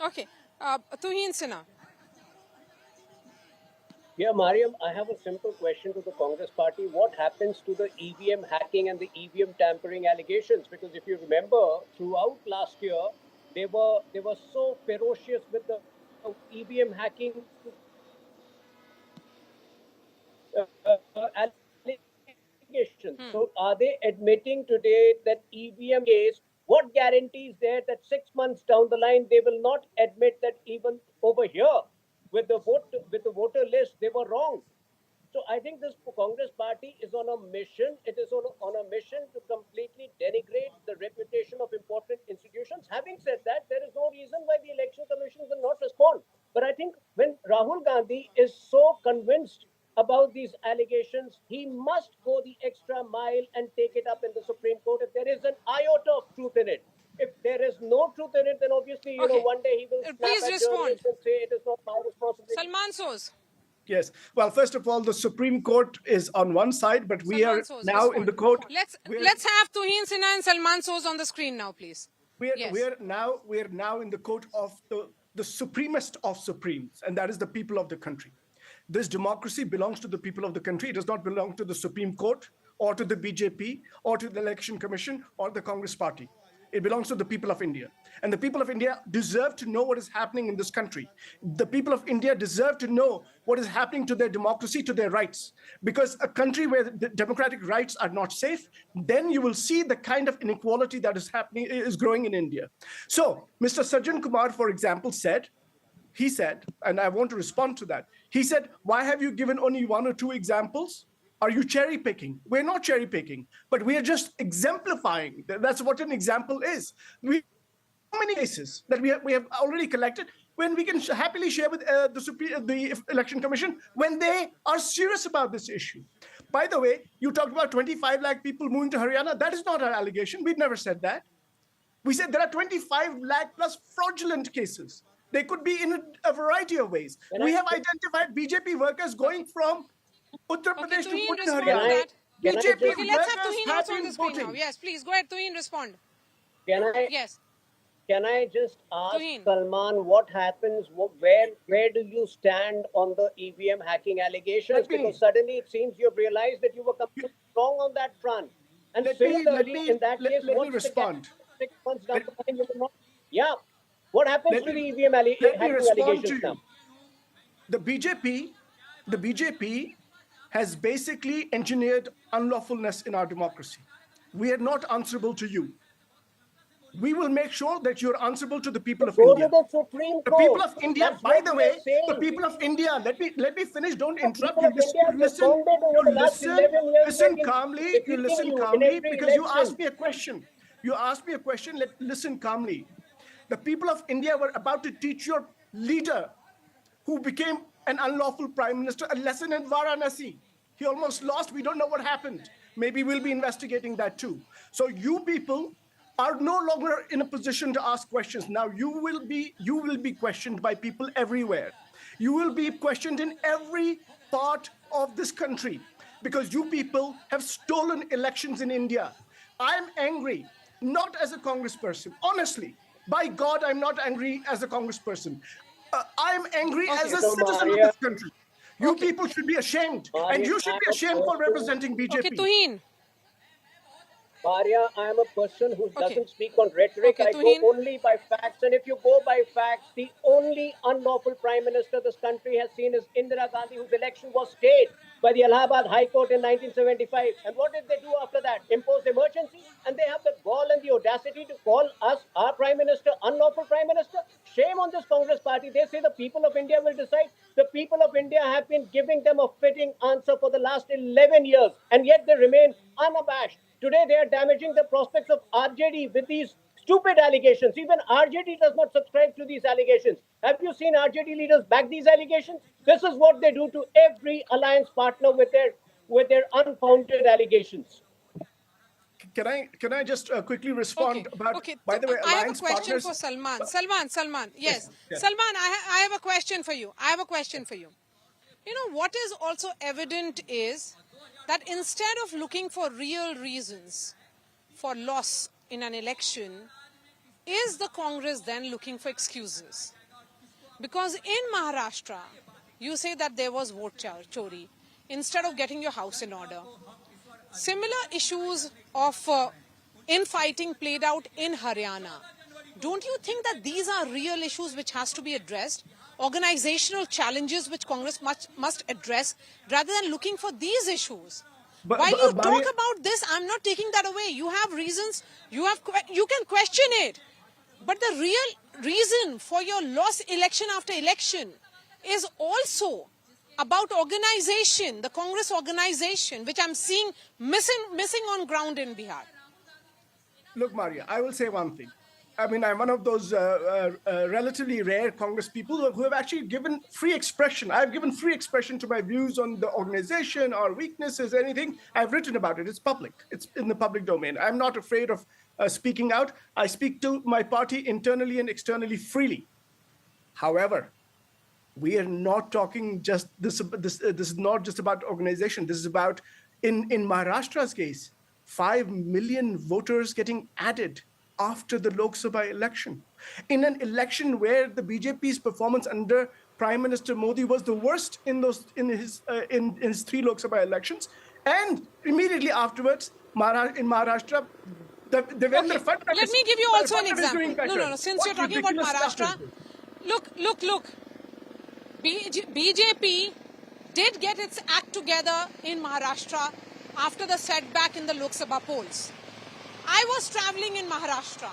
Okay. Tuhin Sinha. Yeah, Mariam, I have a simple question to the Congress party. What happens to the EVM hacking and the EVM tampering allegations? Because if you remember, throughout last year, they were so ferocious with the EVM hacking allegations. So, are they admitting today that EVM case? What guarantees there that 6 months down the line they will not admit that even over here with the voter list they were wrong? So I think this Congress party is on a mission. It is on a mission to completely denigrate the reputation of important institutions. Having said that, there is no reason why the election commission will not respond. But I think when Rahul Gandhi is so convinced about these allegations, he must go the extra mile and take it up in the Supreme Court if there is an iota of truth in it. If there is no truth in it, then obviously, Okay. one day he will snap Please at respond. journalists and say it is not my responsibility. Salman Soz. Yes. Well, first of all, the Supreme Court is on one side, but we Salman are Soz, now respond. in the court. Let's have Tuhin Sinha and Salman Soz on the screen now, please. We're now in the court of the supremest of supremes, and that is the people of the country. This democracy belongs to the people of the country. It does not belong to the Supreme Court or to the BJP or to the Election Commission or the Congress Party. It belongs to the people of India. And the people of India deserve to know what is happening in this country. The people of India deserve to know what is happening to their democracy, to their rights. Because a country where the democratic rights are not safe, then you will see the kind of inequality that is growing in India. So, Mr. Sajjan Kumar, for example, he said, and I want to respond to that. He said, why have you given only one or two examples? Are you cherry picking? We're not cherry picking, but we are just exemplifying. That's what an example is. How many cases that we have already collected when we can happily share with the Election Commission when they are serious about this issue. By the way, you talked about 25 lakh people moving to Haryana. That is not our allegation. We've never said that. We said there are 25 lakh plus fraudulent cases. They could be in a variety of ways. We have identified BJP workers going from Uttar Pradesh to Haryana. BJP okay, let's have Tuhin also on the screen now. Yes, please, go ahead, Tuhin, respond. Yes. Can I just ask Tuhin. Salman what happens, where do you stand on the EVM hacking allegations? Because suddenly it seems you've realized that you were completely wrong on that front. And similarly, in that case, let me respond. 6 months down the line, you will not. Yeah. What happens to the EVM hacking allegations now? The BJP has basically engineered unlawfulness in our democracy. We are not answerable to you. We will make sure that you're answerable to the people of India. The Supreme Court. The people of India, by the way, the people of India, let me finish, don't interrupt. Listen calmly, because you asked me a question. Listen calmly. The people of India were about to teach your leader, who became an unlawful prime minister, a lesson in Varanasi. He almost lost. We don't know what happened. Maybe we'll be investigating that too. So you people are no longer in a position to ask questions. Now you will be questioned by people everywhere. You will be questioned in every part of this country because you people have stolen elections in India. I'm angry, not as a congressperson. Honestly, by God, I'm not angry as a congressperson. I'm angry as a citizen of this country. You people should be ashamed, and you should be ashamed for representing BJP. Okay, Tuhin. Maria, I am a person who doesn't speak on rhetoric. I go only by facts. And if you go by facts, the only unlawful prime minister this country has seen is Indira Gandhi, whose election was stayed by the Allahabad High Court in 1975. And what did they do after that? Imposed emergency? And they have the gall and the audacity to call us, our prime minister, unlawful prime minister? Shame on this Congress party. They say the people of India will decide. The people of India have been giving them a fitting answer for the last 11 years. And yet they remain unabashed. Today, they are damaging the prospects of RJD with these stupid allegations. Even RJD does not subscribe to these allegations. Have you seen RJD leaders back these allegations? This is what they do to every alliance partner with their unfounded allegations. Can I just quickly respond about? By the way, I have a question for Salman. Salman. Yes. Salman, I have a question for you. You know what is also evident is that instead of looking for real reasons for loss in an election, is the Congress then looking for excuses? Because in Maharashtra, you say that there was vote chori instead of getting your house in order. Similar issues of infighting played out in Haryana. Don't you think that these are real issues which has to be addressed? Organizational challenges which Congress must address rather than looking for these issues. While you talk about this, I'm not taking that away. You have reasons, you can question it. But the real reason for your loss election after election is also about organization, the Congress organization, which I'm seeing missing on ground in Bihar. Look, Maria, I will say one thing. I mean, I'm one of those relatively rare Congress people who have actually given free expression. I've given free expression to my views on the organization or weaknesses, anything. I've written about it. It's public. It's in the public domain. I'm not afraid of speaking out. I speak to my party internally and externally freely. However, we are not talking just this. This is not just about organization. This is about, in Maharashtra's case, 5 million voters getting added after the Lok Sabha election, in an election where the BJP's performance under Prime Minister Modi was the worst in his 3 Lok Sabha elections, and immediately afterwards, in Maharashtra, Devendra Fadnavis. Let me give you also an example. No. Since you're talking about Maharashtra, look. BJP did get its act together in Maharashtra after the setback in the Lok Sabha polls. I was traveling in Maharashtra.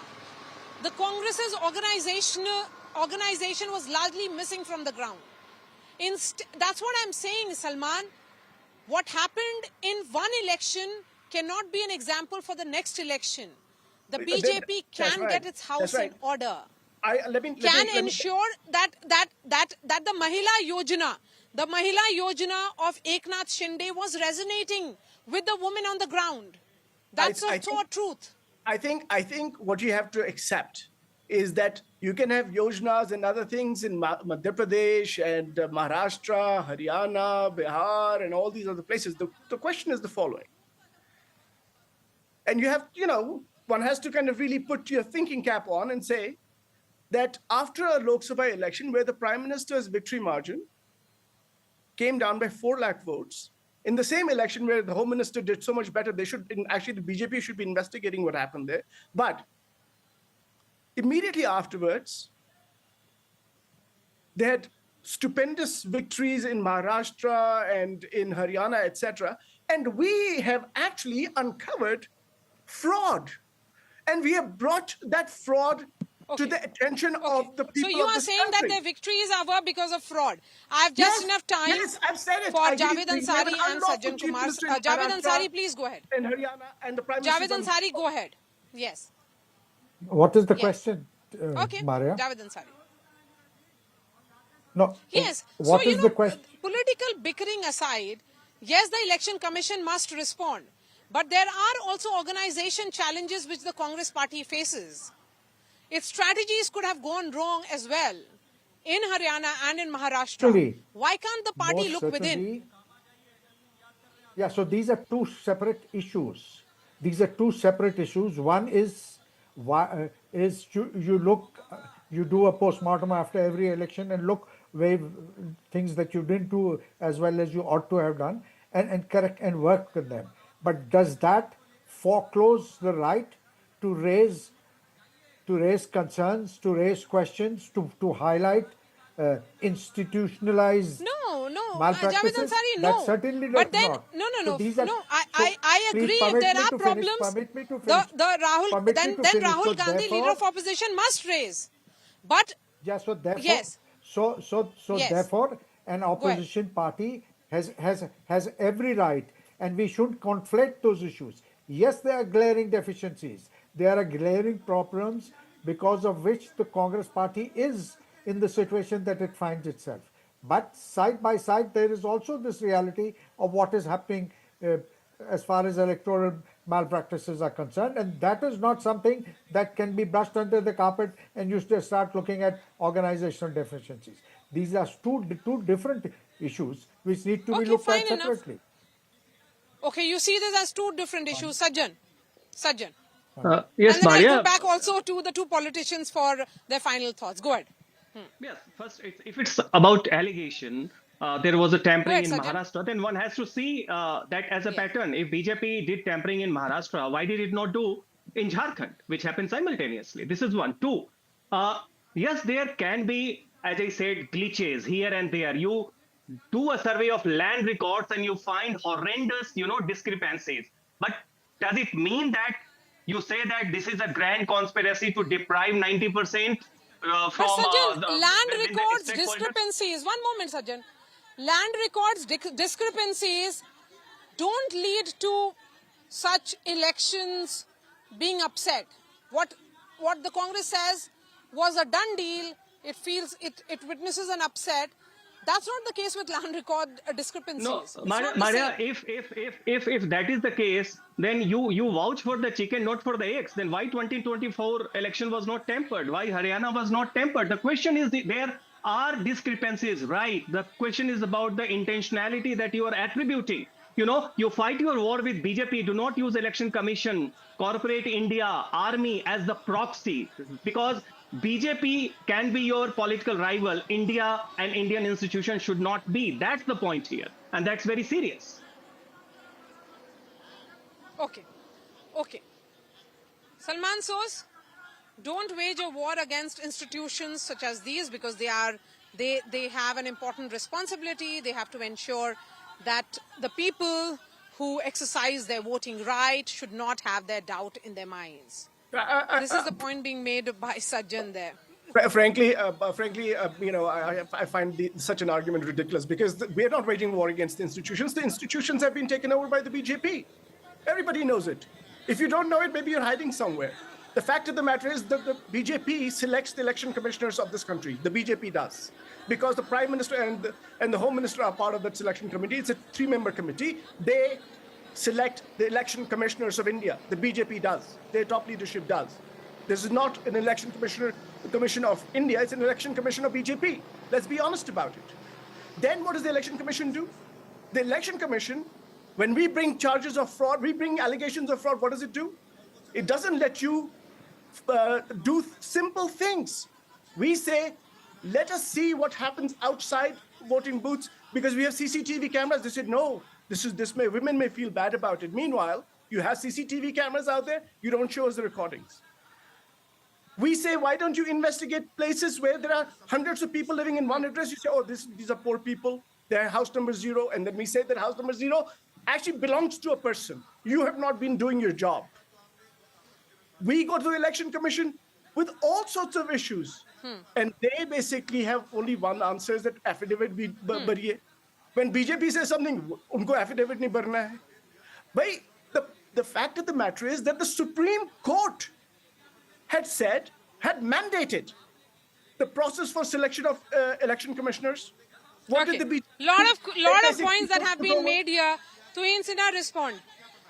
The Congress's organization was largely missing from the ground. That's what I'm saying, Salman. What happened in one election cannot be an example for the next election. The BJP can get its house in order. Ensure that the Mahila Yojana of Eknath Shinde was resonating with the women on the ground. That's the truth. I think what you have to accept is that you can have yojanas and other things in Madhya Pradesh and Maharashtra, Haryana, Bihar, and all these other places. The question is the following. And you have, one has to kind of really put your thinking cap on and say that after a Lok Sabha election where the Prime Minister's victory margin came down by 4 lakh votes, in the same election where the Home Minister did so much better, the BJP should be investigating what happened there. But immediately afterwards, they had stupendous victories in Maharashtra and in Haryana, etc. And we have actually uncovered fraud. And we have brought that fraud to the attention of the people. So you are saying that their victories are because of fraud. I have just enough time I've said it. for Javed Ansari and Sajjan Kumar. Javed Ansari, please go ahead. In Haryana and the Prime Minister. Javed Ansari, go ahead. Yes. What is the question, Maria? Javed Ansari. No. Yes. What is the question? Political bickering aside, yes, the Election Commission must respond. But there are also organization challenges which the Congress party faces. Its strategies could have gone wrong as well in Haryana and in Maharashtra. Why can't the party look within? Yeah, so these are 2 separate issues. One is you do a postmortem after every election and look where things that you didn't do as well as you ought to have done and correct and work with them. But does that foreclose the right to raise concerns, to raise questions, to highlight institutionalized Javed malpractices? Ansari, no. That certainly does but then, not. No. I agree. If there are problems, then Rahul Gandhi, leader of opposition, must raise. But therefore, an opposition party has every right, and we shouldn't conflate those issues. Yes, there are glaring deficiencies. There are glaring problems because of which the Congress party is in the situation that it finds itself. But side by side, there is also this reality of what is happening as far as electoral malpractices are concerned. And that is not something that can be brushed under the carpet and you just start looking at organizational deficiencies. These are two different issues which need to be looked at separately. Okay, you see this as 2 different issues. Sajjan. Yes, And then I'll Maria. go back also to the two politicians for their final thoughts. Go ahead. Yes, first, if it's about allegation, there was a Go tampering ahead, in Sajjan. Maharashtra, then one has to see that as a Yeah. pattern. If BJP did tampering in Maharashtra, why did it not do in Jharkhand, which happened simultaneously? This is one. Two, yes, there can be, as I said, glitches here and there. You do a survey of land records and you find horrendous, discrepancies. But does it mean that you say that this is a grand conspiracy to deprive 90% But from Sajjan, the land within the records stakeholders? discrepancies. One moment, Sajjan. Land records discrepancies don't lead to such elections being upset. What the Congress says was a done deal. It feels it witnesses an upset. That's not the case with land record discrepancies. No, It's not Maria, the Maria, same. if that is the case, then you vouch for the chicken, not for the eggs. Then why 2024 election was not tempered? Why Haryana was not tempered? The question is there are discrepancies, right? The question is about the intentionality that you are attributing. You fight your war with BJP. Do not use election commission, corporate India, army as the proxy, because BJP can be your political rival. India and Indian institutions should not be. That's the point here. And that's very serious. Okay. Salman Soz, don't wage a war against institutions such as these, because they have an important responsibility. They have to ensure that the people who exercise their voting right should not have their doubt in their minds. This is the point being made by Sajjan there. Frankly, I find such an argument ridiculous, because we're not waging war against the institutions. The institutions have been taken over by the BJP. Everybody knows it. If you don't know it, maybe you're hiding somewhere. The fact of the matter is that the BJP selects the election commissioners of this country. The BJP does. Because the Prime Minister and the Home Minister are part of that selection committee. It's a 3-member committee. They select the election commissioners of India. The BJP does. Their top leadership does. This is not an election commission of India. It's an election commission of BJP. Let's be honest about it. Then what does the election commission do? The election commission, when we bring charges of fraud, we bring allegations of fraud, what does it do? It doesn't let you do simple things. We say, let us see what happens outside voting booths, because we have CCTV cameras. They said, no, women may feel bad about it. Meanwhile, you have CCTV cameras out there, you don't show us the recordings. We say, why don't you investigate places where there are hundreds of people living in one address? You say, oh, these are poor people, they're house number 0. And then we say that house number 0 actually belongs to a person. You have not been doing your job. We go to the election commission with all sorts of issues. And they basically have only one answer, is that affidavit bhi bariye. When BJP says something, unko affidavit nahi barna hai. But the fact of the matter is that the Supreme Court had mandated the process for selection of election commissioners. What did the BJP? Lot of points that have been made here. Tuhin Sinha, respond.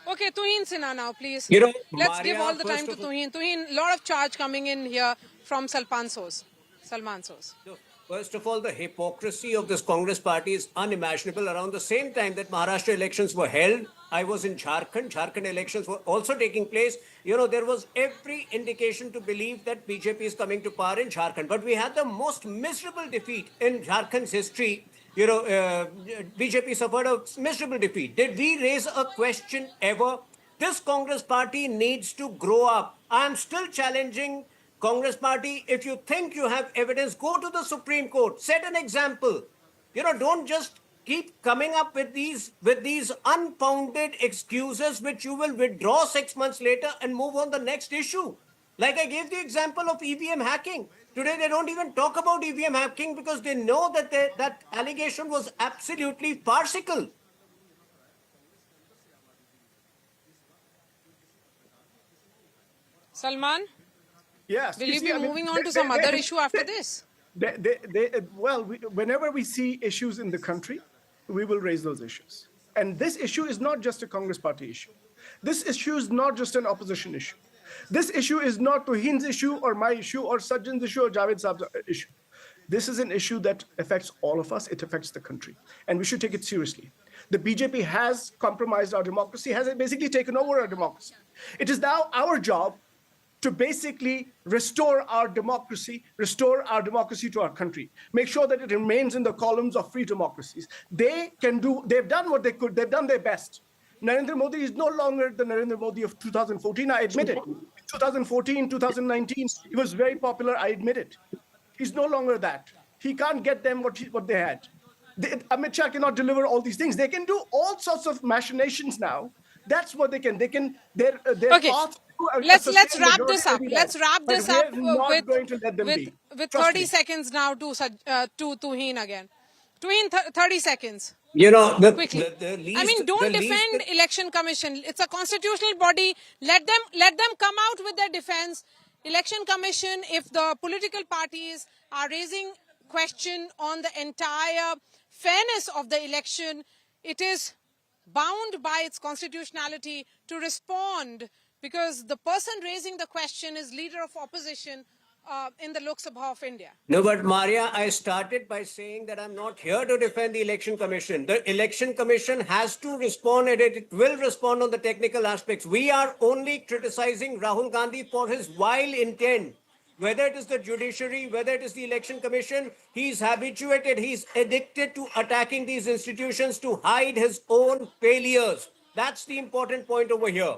Okay, Tuhin Sinha now, please. Let's give all the time to Tuhin. Tuhin, lot of charge coming in here from Salman Soz. First of all, the hypocrisy of this Congress party is unimaginable. Around the same time that Maharashtra elections were held, I was in Jharkhand. Jharkhand elections were also taking place. There was every indication to believe that BJP is coming to power in Jharkhand. But we had the most miserable defeat in Jharkhand's history. BJP suffered a miserable defeat. Did we raise a question ever? This Congress party needs to grow up. I am still challenging Congress party. If you think you have evidence, go to the Supreme Court. Set an example. Don't just keep coming up with these unfounded excuses, which you will withdraw 6 months later and move on the next issue. Like I gave the example of EVM hacking. Today, they don't even talk about EVM hacking because they know that that allegation was absolutely farcical. Salman? Yes. Will you be moving on to some other issue after this? Whenever we see issues in the country, we will raise those issues. And this issue is not just a Congress party issue. This issue is not just an opposition issue. This issue is not Tuhin's issue or my issue or Sajjan's issue or Javed Saab's issue. This is an issue that affects all of us. It affects the country. And we should take it seriously. The BJP has compromised our democracy, has basically taken over our democracy. It is now our job to basically restore our democracy to our country, make sure that it remains in the columns of free democracies. They've done what they could, they've done their best. Narendra Modi is no longer the Narendra Modi of 2014, I admit it. 2014, 2019, he was very popular, I admit it. He's no longer that. He can't get them what they had. Amit Shah cannot deliver all these things. They can do all sorts of machinations now. That's what they can. Their Okay. path. Let's wrap this up. Let's wrap this up with 30 seconds now to Tuhin again. Tuhin, 30 seconds. Quickly. Don't defend Election Commission. It's a constitutional body. Let them come out with their defense. Election Commission, if the political parties are raising question on the entire fairness of the election, it is bound by its constitutionality to respond, because the person raising the question is leader of opposition in the Lok Sabha of India. No, but Maria, I started by saying that I'm not here to defend the Election Commission. The Election Commission has to respond, and it will respond on the technical aspects. We are only criticizing Rahul Gandhi for his vile intent. Whether it is the judiciary, whether it is the Election Commission, he's habituated, he's addicted to attacking these institutions to hide his own failures. That's the important point over here.